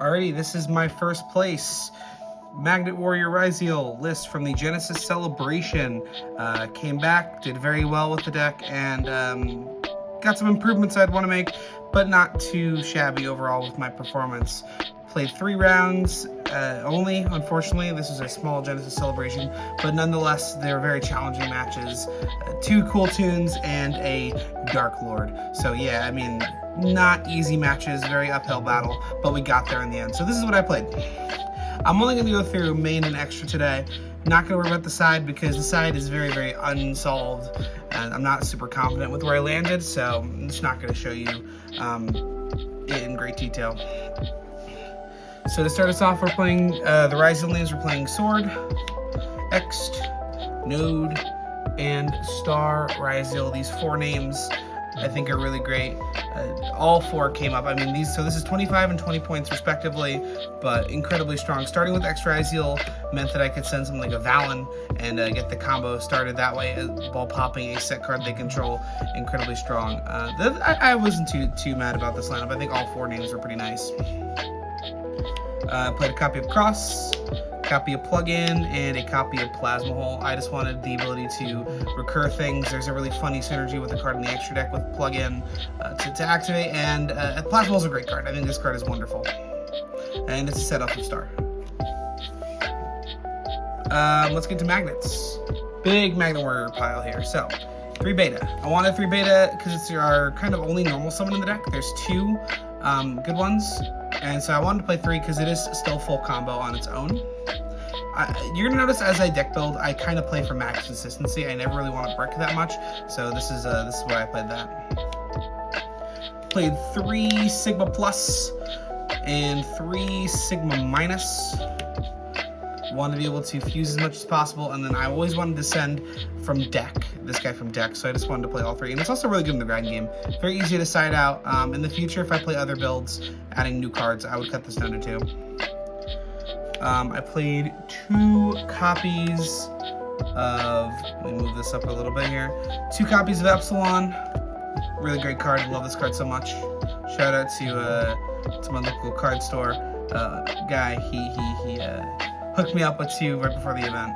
Alrighty, this is my first place. Magnet Warrior Ryzeal list from the Genesys celebration. Came back, did very well with the deck, and got some improvements I'd want to make, but not too shabby overall with my performance. Played 3 rounds only, unfortunately. This is a small Genesys celebration, but nonetheless, they're very challenging matches. 2 cool tunes and a Dark Lord. So yeah, I mean, not easy matches, very uphill battle, but we got there in the end. So this is what I played. I'm only going to go through main and extra today. Not going to worry about the side because the side is very, very unsolved, and I'm not super confident with where I landed, so I'm just not going to show you it in great detail. So to start us off, we're playing the Ryzeal names. We're playing Sword, Ext, Node, and Star Ryzeal. These 4 names I think are really great. All 4 came up. I mean, this is 25 and 20 points respectively, but incredibly strong. Starting with Ext Ryzeal meant that I could send something like a Valen and get the combo started that way while popping a set card they control. Incredibly strong. I wasn't too mad about this lineup. I think all 4 names were pretty nice. Played a copy of Cross, copy of Plug-in, and a copy of Plasma Hole. I just wanted the ability to recur things. There's a really funny synergy with the card in the extra deck with Plug-in to activate, and Plasma Hole is a great card. I think this card is wonderful. And it's a set off of Star. Let's get to Magnets. Big Magnet Warrior pile here. So, 3 beta. I wanted 3 beta because it's our kind of only normal summon in the deck. There's 2 good ones. And so I wanted to play 3 because it is still full combo on its own. You're gonna notice as I deck build, I kind of play for max consistency. I never really want to brick that much, so this is why I played that. Played 3 Sigma Plus and 3 Sigma Minus. Want to be able to fuse as much as possible, and then I always wanted to send from deck, this guy from deck, so I just wanted to play all 3. And it's also really good in the grind game. Very easy to side out. In the future, if I play other builds, adding new cards, I would cut this down to 2. I played 2 copies of, let me move this up a little bit here, 2 copies of Epsilon. Really great card, love this card so much. Shout out to my local card store guy. He hooked me up with 2 right before the event.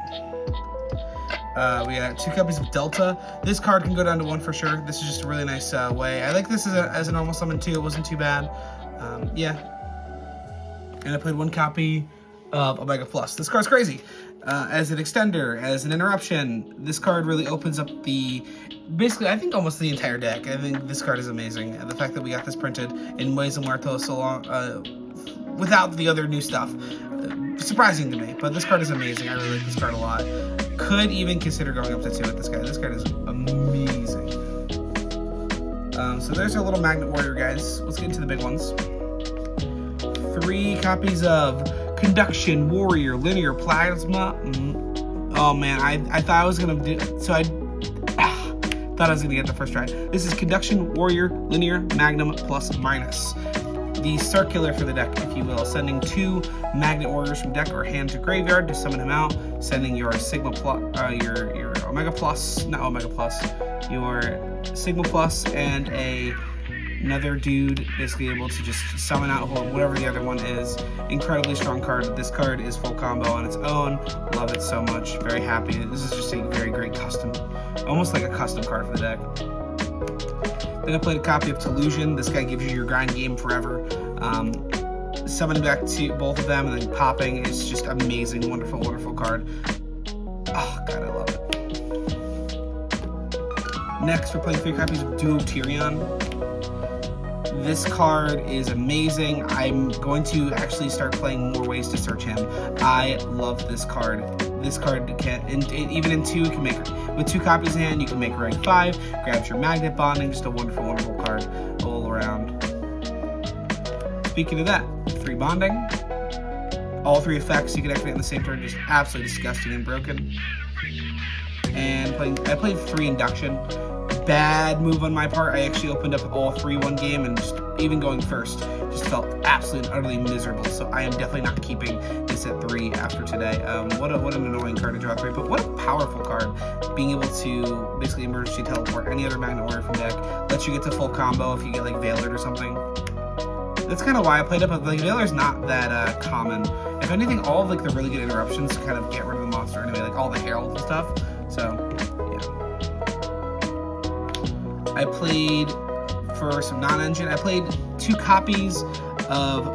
We got 2 copies of Delta. This card can go down to 1 for sure. This is just a really nice way. I like this as a normal summon too. It wasn't too bad. Yeah. And I played 1 copy of Omega Plus. This card's crazy. As an extender, as an interruption, this card really opens up basically, I think almost the entire deck. I think this card is amazing. And the fact that we got this printed in Ways of Muertos so long, without the other new stuff. Surprising to me, but this card is amazing. I really like this card a lot. Could even consider going up to 2 with this guy. This card is amazing. So there's our little Magnet Warrior, guys. Let's get into the big ones. 3 copies of Conduction Warrior Linear Plasma. Oh man, I thought I was gonna do, so I thought I was gonna get the first try. This is Conduction Warrior Linear Magnum Plus Minus. The circular for the deck, if you will, sending 2 Magnet Warriors from deck or hand to graveyard to summon him out, sending your Sigma Plus, your Omega Plus, not Omega Plus, your Sigma Plus, and another dude basically able to just summon out whatever the other one is. Incredibly strong card. This card is full combo on its own. Love it so much. Very happy. This is just a very great custom, almost like a custom card for the deck. Then I played a copy of Delusion. This guy gives you your grind game forever. Summoning back to both of them and then popping is just amazing. Wonderful, wonderful card. Oh, God, I love it. Next, we're playing 3 copies of Duo Tyrion. This card is amazing. I'm going to actually start playing more ways to search him. I love this card. This card can, even in 2, can make, with 2 copies in hand, you can make a rank 5, grabs your magnet bonding, just a wonderful, wonderful card all around. Speaking of that, 3 bonding, all 3 effects you can activate in the same turn, just absolutely disgusting and broken. And I played 3 induction. Bad move on my part. I actually opened up all 3 one game, and just even going first just felt absolutely and utterly miserable. So I am definitely not keeping this at 3 after today. What an annoying card to draw 3, but what a powerful card. Being able to basically emergency teleport any other Magnet Warrior from deck, lets you get to full combo if you get like Veiled or something. that's kind of why I played it, but like Veiler's not that common. If anything, all of like the really good interruptions kind of get rid of the monster anyway, like all the heralds and stuff. So yeah. I played for some non-engine. I played 2 copies of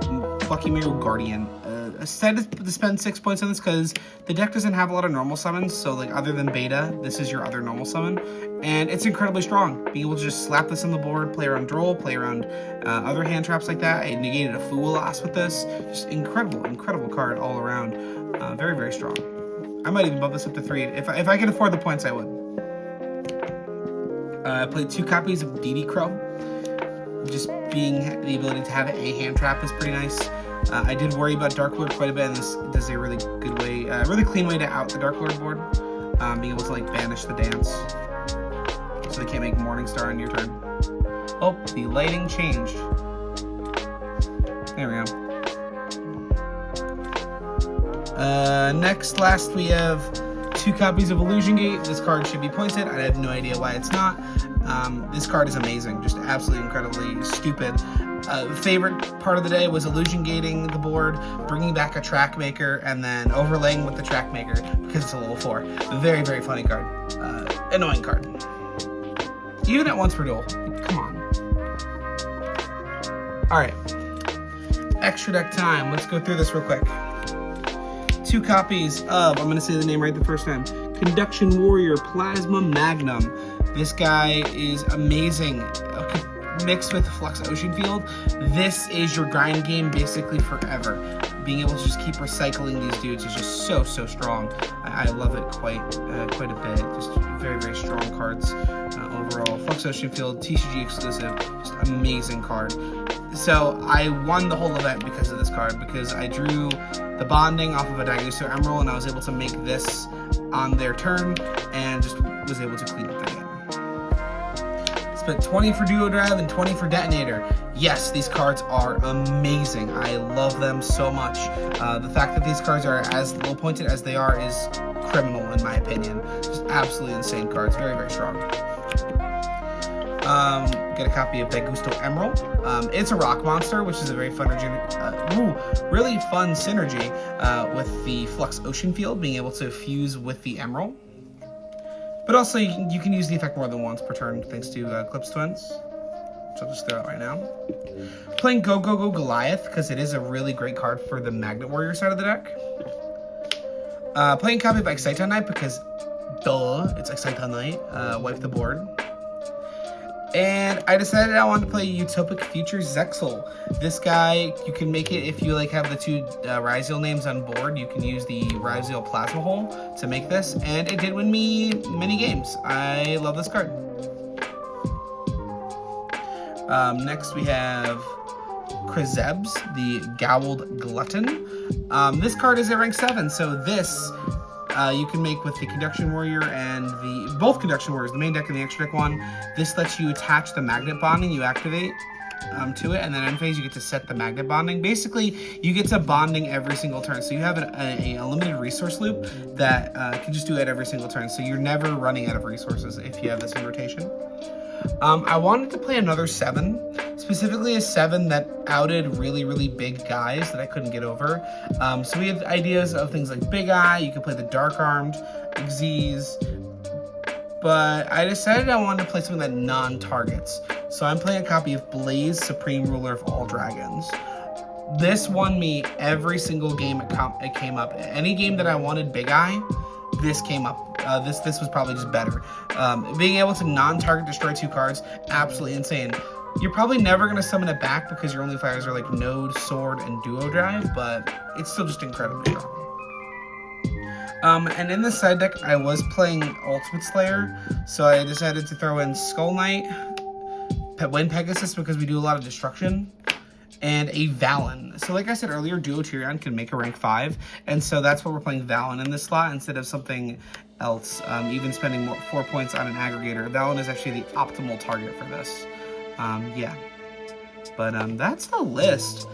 Lucky Mirror Guardian. I decided to spend 6 points on this because the deck doesn't have a lot of normal summons, so like other than beta, this is your other normal summon, and it's incredibly strong. Being able to just slap this on the board, play around Droll, play around other hand traps like that. I negated a Fool Loss with this. Just incredible card all around. Very, very strong. I might even bump this up to 3. If I can afford the points, I would. I played 2 copies of DD Crow. Just being the ability to have a hand trap is pretty nice. I did worry about Dark Lord quite a bit, and this does a really good way, really clean way to out the Dark Lord board. Being able to like banish the dance, so they can't make Morningstar on your turn. Oh, the lighting changed. There we go. Last we have 2 copies of Illusion Gate. This card should be pointed. I have no idea why it's not. This card is amazing, just absolutely incredibly stupid. Favorite part of the day was illusion gating the board, bringing back a track maker, and then overlaying with the track maker because it's a level 4. Very, very funny card. Annoying card. Even at once per duel. Come on. Alright. Extra deck time. Let's go through this real quick. 2 copies of, I'm going to say the name right the first time, Conduction Warrior Plasma Magnum. This guy is amazing. Mixed with Flux Ocean Field, this is your grind game basically forever. Being able to just keep recycling these dudes is just so strong. I love it quite a bit. Just very, very strong cards overall. Flux Ocean Field, TCG exclusive, just amazing card. So I won the whole event because of this card, because I drew the bonding off of a Daigusto Emerald, and I was able to make this on their turn, and just was able to clean up the game. Spent 20 for Duo Drive and 20 for Detonator. Yes, these cards are amazing. I love them so much. The fact that these cards are as low pointed as they are is criminal in my opinion. Just absolutely insane cards. Very, very strong. Get a copy of Daigusto Emerald. It's a rock monster, which is a very fun, really fun synergy with the Flux Ocean Field, being able to fuse with the Emerald. But also, you can use the effect more than once per turn, thanks to Eclipse Twins. So I'll just throw it right now. Playing Go Goliath, because it is a really great card for the Magnet Warrior side of the deck. Playing copy of Exciton Knight, because, duh, it's Exciton Knight. Wipe the board. And I decided I wanted to play Utopic Future Zexal. This guy, you can make it if you like have the 2 Ryzeal names on board. You can use the Ryzeal Plasma Hole to make this, and it did win me many games. I love this card. Next we have Krizebs, the Gowled Glutton. This card is at rank 7, so this you can make with the Conduction Warrior and both Conduction Warriors, the main deck and the extra deck one. This lets you attach the magnet bonding you activate to it, and then end phase you get to set the magnet bonding. Basically, you get to bonding every single turn, so you have a limited resource loop that can just do it every single turn, so you're never running out of resources if you have this in rotation. I wanted to play another 7, specifically a 7 that outed really big guys that I couldn't get over. So we have ideas of things like Big Eye, you can play the Dark Armed, Xyz, but I decided I wanted to play something that non-targets. So I'm playing a copy of Blaze, Supreme Ruler of All Dragons. This won me every single game it came up. Any game that I wanted Big Eye, this came up. This was probably just better. Being able to non-target destroy 2 cards, absolutely insane. You're probably never going to summon it back because your only fires are like Node, Sword, and Duo Drive, but it's still just incredibly strong. And in the side deck, I was playing Ultimate Slayer, so I decided to throw in Skull Knight, Wind Pegasus because we do a lot of destruction, and a Valen. So like I said earlier, Duo Tyrion can make a rank 5, and so that's what we're playing Valen in this slot instead of something else, even spending 4 points on an aggregator. Valen is actually the optimal target for this. Yeah. But that's the list.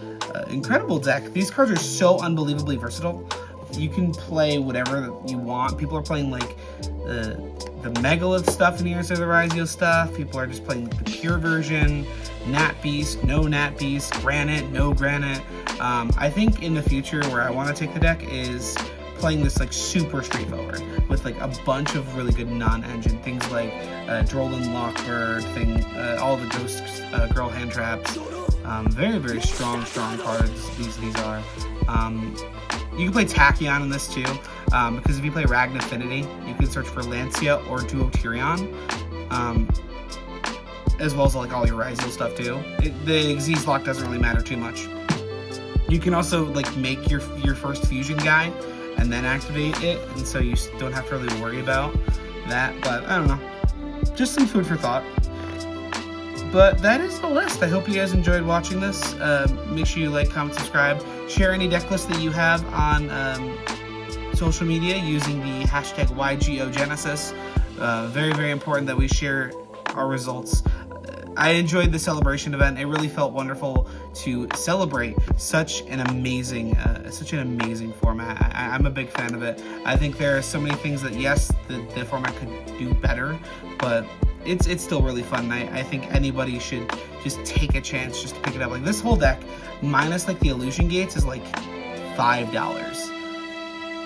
Incredible deck. These cards are so unbelievably versatile. you can play whatever you want. People are playing like the Megalith stuff in here instead of the Ryzeal stuff. People are just playing the pure version, Nat Beast, no Nat Beast, Granite, no Granite. I think in the future where I want to take the deck is playing this like super straightforward with like a bunch of really good non-engine things like Drolan Lockbird thing, all the Ghost Girl hand traps. Very, very strong cards these are. You can play Tachyon in this too, because if you play Ragna Affinity, you can search for Lancia or Duotyrion, as well as like all your Ryzeal stuff too. The Xyz lock doesn't really matter too much. You can also like make your first fusion guy and then activate it, and so you don't have to really worry about that. But I don't know, just some food for thought. But that is the list. I hope you guys enjoyed watching this. Make sure you like, comment, subscribe. Share any deck lists that you have on social media using the hashtag ygogenesys. Very, very important that we share our results. I enjoyed the celebration event. It really felt wonderful to celebrate such an amazing format. I'm a big fan of it. I think there are so many things that, yes, the format could do better, but it's still really fun. I think anybody should just take a chance just to pick it up. Like this whole deck, minus like the illusion gates, is like $5.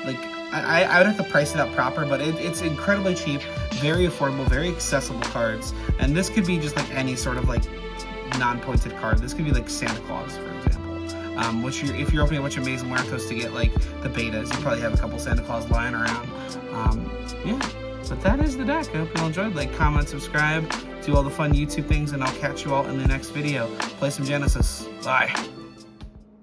Like I would have to price it up proper, but it's incredibly cheap, very affordable, very accessible cards. And this could be just like any sort of like non-pointed card. This could be like Santa Claus, for example. Which if you're opening a bunch of Maze and Muertos to get like the betas, you probably have a couple Santa Claus lying around. Yeah. But that is the deck. I hope you all enjoyed. Like, comment, subscribe, do all the fun YouTube things, and I'll catch you all in the next video. Play some Genesys. Bye.